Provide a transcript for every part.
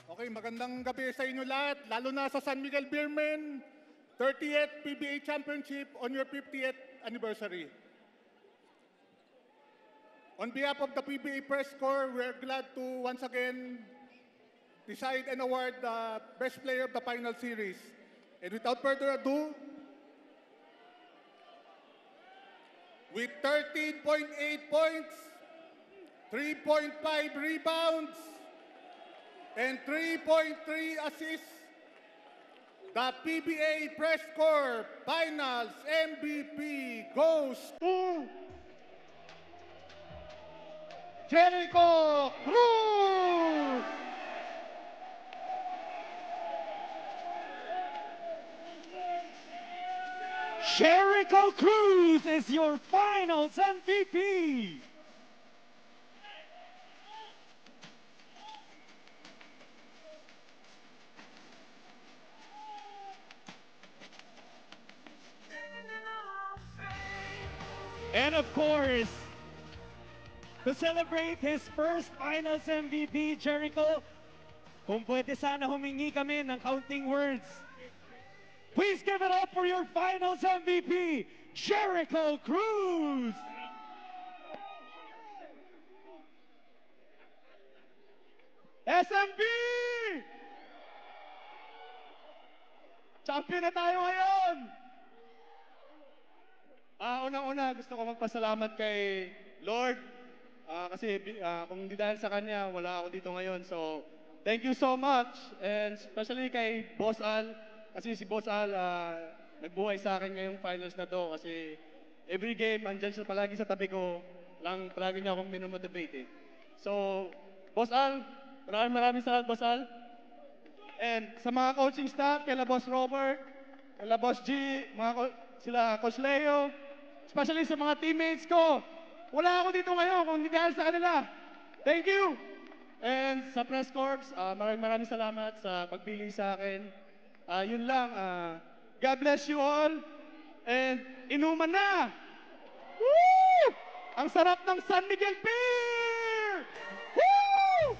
Okay, magandang gabi sa inyo lahat, lalo na sa San Miguel Beermen, 30th PBA Championship on your 50th anniversary. On behalf of the PBA Press Corps, we're glad to once again decide and award the best player of the final series. And without further ado, with 13.8 points, 3.5 rebounds, and 3.3 assists, the PBA Press Corps Finals MVP goes to Jericho Cruz! Jericho Cruz is your Finals MVP! And of course, to celebrate his first Finals MVP, Jericho, kung pwede sana humingi kami ng counting words. Please give it up for your Finals MVP, Jericho Cruz! SMB! Champion na tayo ngayon! Unang-una, gusto ko magpasalamat kay Lord. Kasi kung hindi dahil sa Kanya, wala ako dito ngayon. So, thank you so much. And especially kay Boss Al. Kasi si Boss Al, nagbuhay sa akin ngayong finals na to. Kasi every game, andyan siya palagi sa tabi ko. Palagi niya akong minomotivate eh. So, Boss Al, maraming salamat, Boss Al. And sa mga coaching staff, kay Boss Robert, kay Boss G, sila Coach Leo, especially sa mga teammates ko. Wala ako dito ngayon kung hindi dahil sa kanila. Thank you! And sa press corps, maraming salamat sa pagpili sa akin. Yun lang, God bless you all. And inuman na! Woo! Ang sarap ng San Miguel Beer! Woo!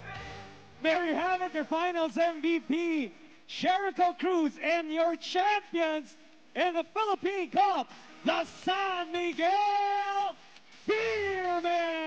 There you have it, your Finals MVP, Jericho Cruz, and your champions in the Philippine Cup, the San Miguel Beermen!